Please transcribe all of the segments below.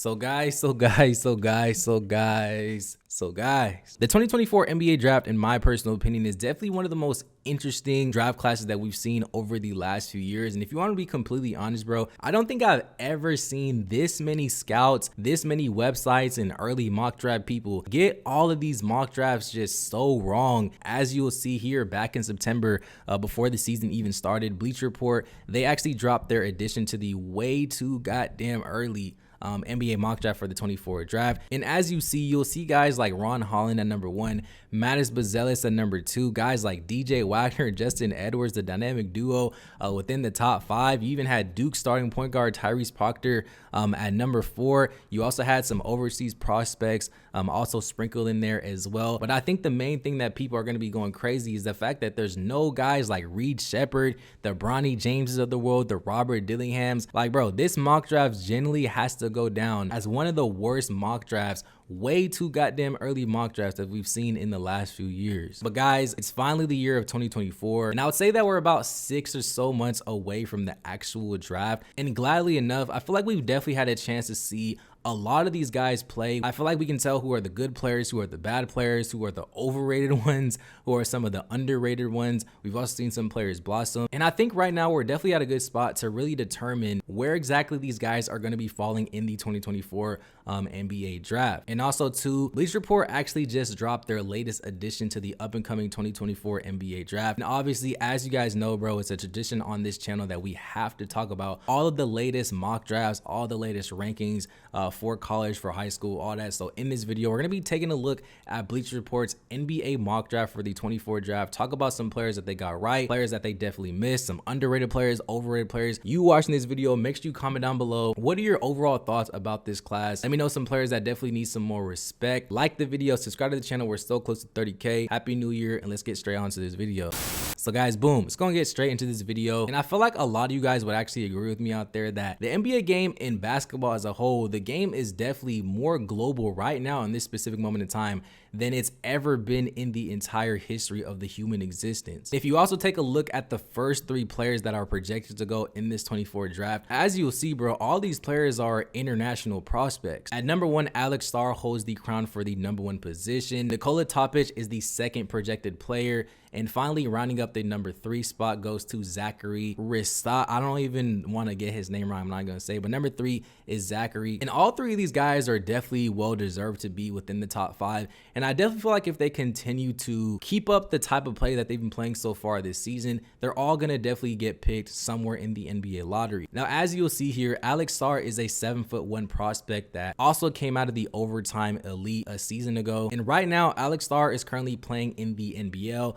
The 2024 NBA draft, in my personal opinion, is definitely one of the most interesting draft classes that we've seen over the last few years. And if you want to be completely honest, bro, I don't think I've ever seen this many scouts, this many websites and early mock draft people get all of these mock drafts just so wrong. As you'll see here, back in September, before the season even started, Bleacher Report, they actually dropped their addition to the way too goddamn early NBA mock draft for the 24 draft. And as you see, you'll see guys like Ron Holland at number 1, Mattis Bazelis at number 2, guys like DJ Wagner, Justin Edwards, the dynamic duo within the top 5. You even had Duke starting point guard Tyrese Proctor at number 4. You also had some overseas prospects also sprinkled in there as well. But I think the main thing that people are going to be going crazy is the fact that there's no guys like Reed Shepherd, the Bronny Jameses of the world, the Robert Dillinghams. Like, bro, this mock draft generally has to go down as one of the worst mock drafts, way too goddamn early mock drafts that we've seen in the last few years. But guys, it's finally the year of 2024, and I would say that we're about 6 or so months away from the actual draft. And gladly enough, I feel like we've definitely had a chance to see a lot of these guys play. I feel like we can tell who are the good players, who are the bad players, who are the overrated ones, who are some of the underrated ones. We've also seen some players blossom. And I think right now we're definitely at a good spot to really determine where exactly these guys are going to be falling in the 2024 NBA draft. And also too, Bleacher Report actually just dropped their latest addition to the up and coming 2024 NBA draft. And obviously, as you guys know, bro, it's a tradition on this channel that we have to talk about all of the latest mock drafts, all the latest rankings for college, for high school, all that. So in this video, we're going to be taking a look at Bleacher Report's NBA mock draft for the 24 draft, talk about some players that they got right, players that they definitely missed, some underrated players, overrated players. You watching this video, make sure you comment down below. What are your overall thoughts about this class? Let me know some players that definitely need some more respect. Like the video, subscribe to the channel. We're still close to 30K. Happy New Year, and let's get straight on to this video. So guys, boom, let's go and get straight into this video. And I feel like a lot of you guys would actually agree with me out there that the NBA game in basketball as a whole, the game is definitely more global right now in this specific moment in time than it's ever been in the entire history of the human existence. If you also take a look at the first 3 players that are projected to go in this 24 draft, as you'll see, bro, all these players are international prospects. At number 1, Alex Sarr holds the crown for the number 1 position. Nikola Topic is the 2nd projected player. And finally, rounding up the number 3 spot goes to Zachary Rista. I don't even want to get his name right, I'm not going to say, but number 3 is Zachary. And all 3 of these guys are definitely well deserved to be within the top 5. And I definitely feel like if they continue to keep up the type of play that they've been playing so far this season, they're all going to definitely get picked somewhere in the NBA lottery. Now, as you'll see here, Alex Sarr is a 7'1" prospect that also came out of the overtime elite a season ago. And right now, Alex Sarr is currently playing in the NBL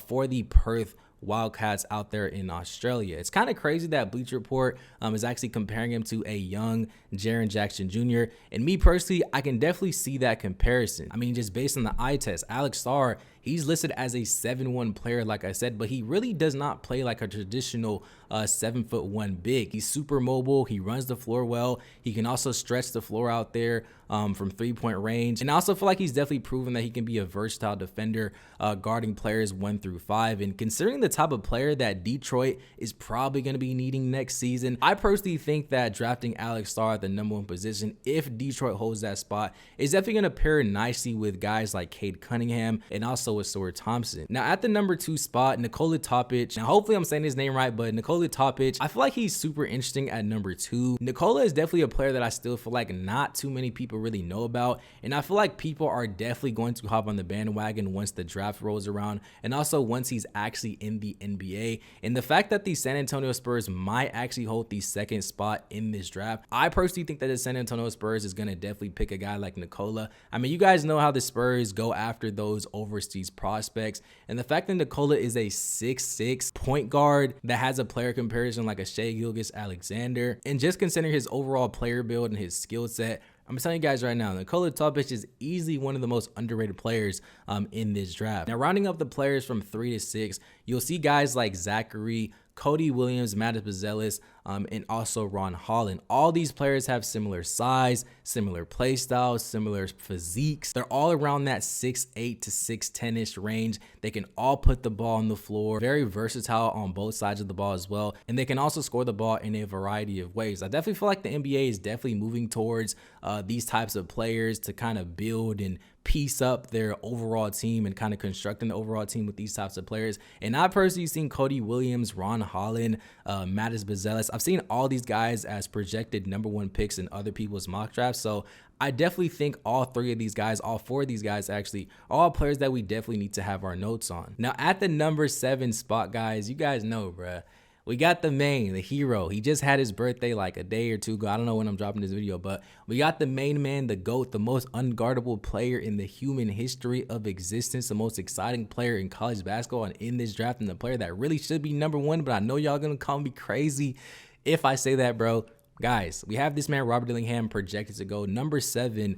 for the Perth Wildcats out there in Australia. It's kind of crazy that Bleacher Report is actually comparing him to a young Jaren Jackson Jr. And me personally, I can definitely see that comparison. I mean, just based on the eye test, Alex Sarr, he's listed as a 7'1" player, like I said, but he really does not play like a traditional 7'1" big. He's super mobile. He runs the floor well. He can also stretch the floor out there from 3-point range. And I also feel like he's definitely proven that he can be a versatile defender, guarding players 1 through 5. And considering the type of player that Detroit is probably going to be needing next season, I personally think that drafting Alex Sarr at the number 1 position, if Detroit holds that spot, is definitely going to pair nicely with guys like Cade Cunningham and also with Sword Thompson. Now at the number 2 spot, Nikola Topic. Now hopefully I'm saying his name right, but Nikola Topic, I feel like he's super interesting at number 2. Nikola is definitely a player that I still feel like not too many people really know about, and I feel like people are definitely going to hop on the bandwagon once the draft rolls around, and also once he's actually in the NBA. And the fact that the San Antonio Spurs might actually hold the 2nd spot in this draft, I personally think that the San Antonio Spurs is going to definitely pick a guy like Nikola. I mean, you guys know how the Spurs go after those overseas prospects, and the fact that Nikola is a 6'6" point guard that has a player comparison like a Shai Gilgeous-Alexander, and just considering his overall player build and his skill set, I'm telling you guys right now, Nikola Topic is easily one of the most underrated players in this draft. Now, rounding up the players from 3 to 6, you'll see guys like Zachary, Cody Williams, Mattis Bazelis, and also Ron Holland. All these players have similar size, similar play styles, similar physiques. They're all around that 6'8 to 6'10-ish range. They can all put the ball on the floor, very versatile on both sides of the ball as well, and they can also score the ball in a variety of ways. I definitely feel like the NBA is definitely moving towards these types of players to kind of build and piece up their overall team and kind of constructing the overall team with these types of players. And I've personally seen Cody Williams, Ron Holland, Mattis Bazelis. I've seen all these guys as projected #1 picks in other people's mock drafts. So I definitely think all 3 of these guys, all 4 of these guys actually, are all players that we definitely need to have our notes on. Now at the number 7 spot, guys, you guys know, bruh, we got the main, the hero. He just had his birthday like a day or 2 ago. I don't know when I'm dropping this video, but we got the main man, the GOAT, the most unguardable player in the human history of existence, the most exciting player in college basketball and in this draft, and the player that really should be #1, but I know y'all gonna call me crazy if I say that, bro. Guys, we have this man, Robert Dillingham, projected to go number 7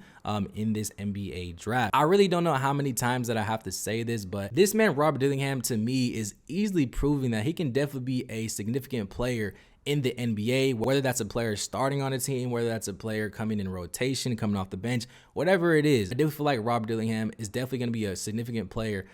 in this NBA draft. I really don't know how many times that I have to say this, but this man, Robert Dillingham, to me is easily proving that he can definitely be a significant player in the NBA, whether that's a player starting on a team, whether that's a player coming in rotation, coming off the bench, whatever it is. I do feel like Robert Dillingham is definitely going to be a significant player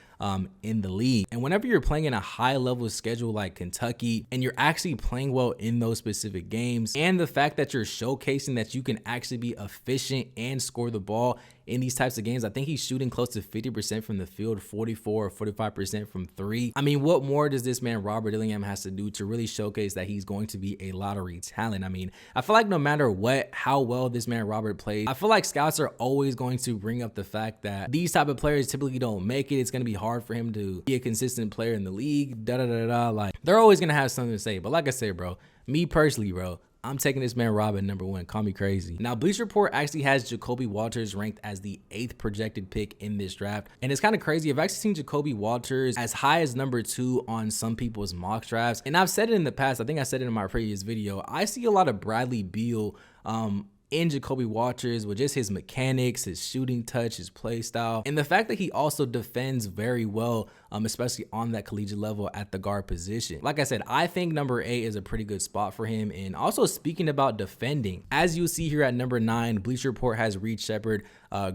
in the league. And whenever you're playing in a high level schedule like Kentucky, and you're actually playing well in those specific games, and the fact that you're showcasing that you can actually be efficient and score the ball in these types of games, I think he's shooting close to 50% from the field, 44 or 45% from 3. I mean, what more does this man Robert Dillingham has to do to really showcase that he's going to be a lottery talent? I mean, I feel like no matter what, how well this man Robert plays, I feel like scouts are always going to bring up the fact that these type of players typically don't make it. It's going to be hard for him to be a consistent player in the league, like they're always going to have something to say. But like I said, bro, me personally, bro, I'm taking this man Robin #1. Call me crazy. Now, Bleacher Report actually has Jacoby Walters ranked as the 8th projected pick in this draft. And it's kind of crazy. I've actually seen Jacoby Walters as high as #2 on some people's mock drafts. And I've said it in the past. I think I said it in my previous video. I see a lot of Bradley Beal in Jacoby Walters with just his mechanics, his shooting touch, his play style, and the fact that he also defends very well, especially on that collegiate level at the guard position. Like I said, I think number 8 is a pretty good spot for him. And also speaking about defending, as you see here at number 9, Bleacher Report has Reed Sheppard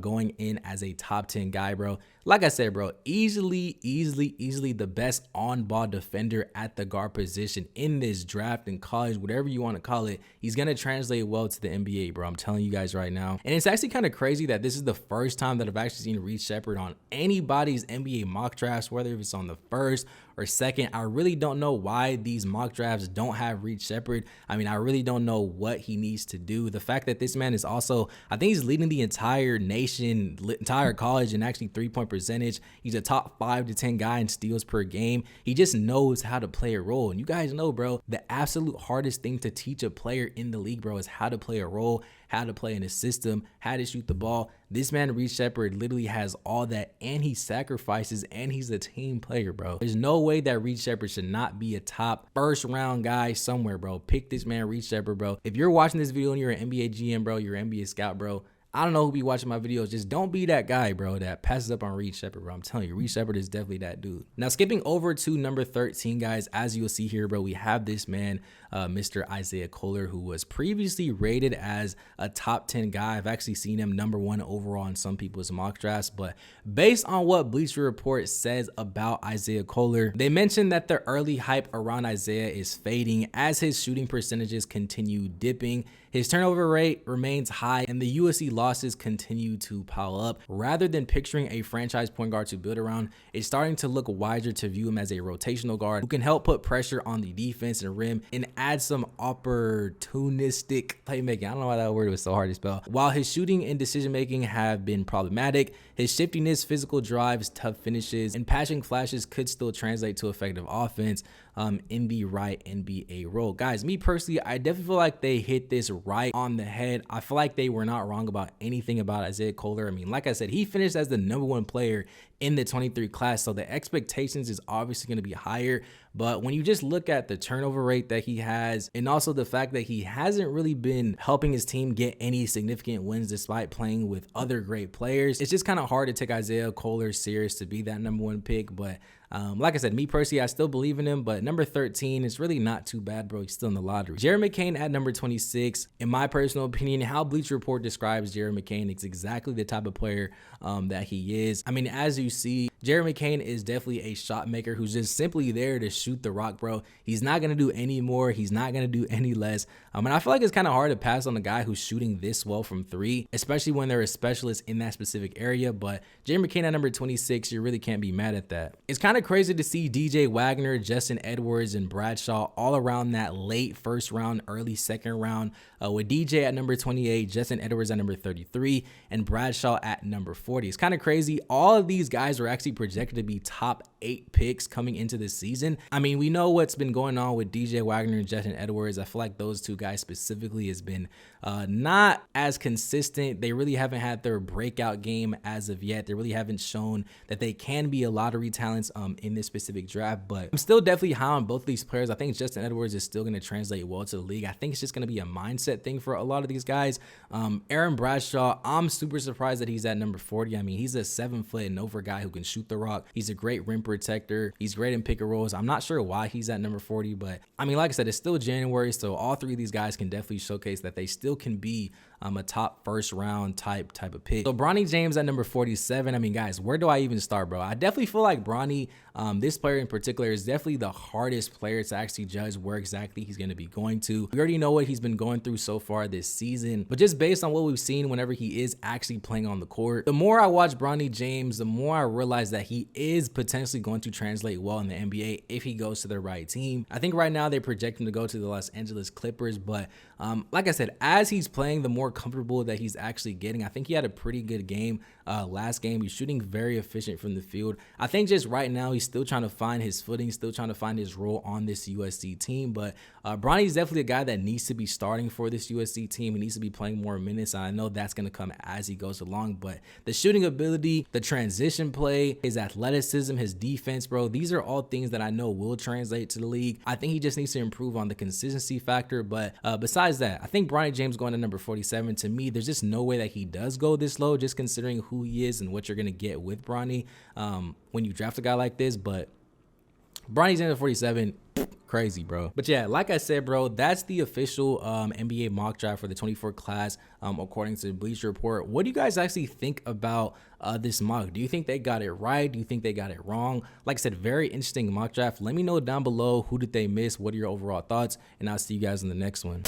going in as a top 10 guy, bro. Like I said, bro, easily the best on-ball defender at the guard position in this draft, in college, whatever you want to call it. He's going to translate well to the NBA, bro. I'm telling you guys right now. And it's actually kind of crazy that this is the first time that I've actually seen Reed Sheppard on anybody's NBA mock drafts, whether it's on the first or second. I really don't know why these mock drafts don't have Reed Sheppard. I mean, I really don't know what he needs to do. The fact that this man is also, I think he's leading the entire nation, entire college in actually 3-point percentage. He's a top 5 to 10 guy in steals per game. He just knows how to play a role. And you guys know, bro, the absolute hardest thing to teach a player in the league, bro, is how to play a role, how to play in a system, how to shoot the ball. This man, Reed Sheppard, literally has all that, and he sacrifices, and he's a team player, bro. There's no way that Reed Sheppard should not be a top 1st round guy somewhere, bro. Pick this man, Reed Sheppard, bro. If you're watching this video and you're an NBA GM, bro, you're an NBA scout, bro, I don't know who be watching my videos. Just don't be that guy, bro, that passes up on Reed Sheppard, bro. I'm telling you, Reed Sheppard is definitely that dude. Now, skipping over to number 13, guys, as you'll see here, bro, we have this man, Mr. Isaiah Kohler, who was previously rated as a top 10 guy. I've actually seen him #1 overall in some people's mock drafts, but based on what Bleacher Report says about Isaiah Kohler, they mentioned that the early hype around Isaiah is fading as his shooting percentages continue dipping. His turnover rate remains high, and the USC losses continue to pile up. Rather than picturing a franchise point guard to build around, it's starting to look wiser to view him as a rotational guard who can help put pressure on the defense and rim and add some opportunistic playmaking. I don't know why that word was so hard to spell. While his shooting and decision-making have been problematic, his shiftiness, physical drives, tough finishes, and passing flashes could still translate to effective offense in the right NBA role. Guys, me personally, I definitely feel like they hit this right on the head. I feel like they were not wrong about anything about Isaiah Kohler. I mean, like I said, he finished as the #1 player in the 23 class, so the expectations is obviously going to be higher. But when you just look at the turnover rate that he has, and also the fact that he hasn't really been helping his team get any significant wins despite playing with other great players, it's just kind of hard to take Isaiah Kohler serious to be that #1 pick. But Like I said, me personally, I still believe in him, but number 13 is really not too bad, bro. He's still in the lottery. Jared McCain at number 26. In my personal opinion, how Bleacher Report describes Jared McCain is exactly the type of player that he is. I mean, as you see, Jared McCain is definitely a shot maker who's just simply there to shoot the rock, bro. He's not going to do any more. He's not going to do any less. And I feel like it's kind of hard to pass on a guy who's shooting this well from three, especially when they're a specialist in that specific area. But Jared McCain at number 26, you really can't be mad at that. It's kind of crazy to see DJ Wagner, Justin Edwards, and Bradshaw all around that late first round, early second round, with DJ at number 28, Justin Edwards at number 33, and Bradshaw at number 40. It's kind of crazy. All of these guys were actually projected to be top 8 picks coming into this season. I mean, we know what's been going on with DJ Wagner and Justin Edwards. I feel like those two guys specifically has been not as consistent. They really haven't had their breakout game as of yet. They really haven't shown that they can be a lottery talents in this specific draft, but I'm still definitely high on both of these players. I think Justin Edwards is still going to translate well to the league. I think it's just going to be a mindset thing for a lot of these guys. Aaron Bradshaw, I'm super surprised that he's at number 40. I mean, he's a 7-foot and over guy who can shoot the rock. He's a great rim protector. He's great in pick and rolls. I'm not sure why he's at number 40, but I mean, like I said, it's still January, so all three of these guys can definitely showcase that they still can be a top first round type of pick. So Bronny James at number 47. I mean, guys, where do I even start, bro? I definitely feel like Bronny, this player in particular, is definitely the hardest player to actually judge where exactly he's going to be going to. We already know what he's been going through so far this season, but just based on what we've seen whenever he is actually playing on the court, the more I watch Bronny James, the more I realize that he is potentially going to translate well in the NBA if he goes to the right team. I think right now they project him to go to the Los Angeles Clippers, but like I said, as he's playing, the more comfortable that he's actually getting. I think he had a pretty good game last game. He's shooting very efficient from the field. I think just right now he's still trying to find his footing, still trying to find his role on this USC team. But Bronny is definitely a guy that needs to be starting for this USC team. He needs to be playing more minutes. I know that's going to come as he goes along, but the shooting ability, the transition play, his athleticism, his defense, bro, these are all things that I know will translate to the league. I think he just needs to improve on the consistency factor. But besides that, I think Bronny James going to number 47, to me, there's just no way that he does go this low, just considering who he is and what you're going to get with Bronny when you draft a guy like this. But Bronny's in at 47. Crazy, bro. But yeah, like I said, bro, that's the official NBA mock draft for the 24 class according to Bleacher Report. What do you guys actually think about this mock? Do you think they got it right? Do you think they got it wrong? Like I said, very interesting mock draft. Let me know down below, who did they miss? What are your overall thoughts? And I'll see you guys in the next one.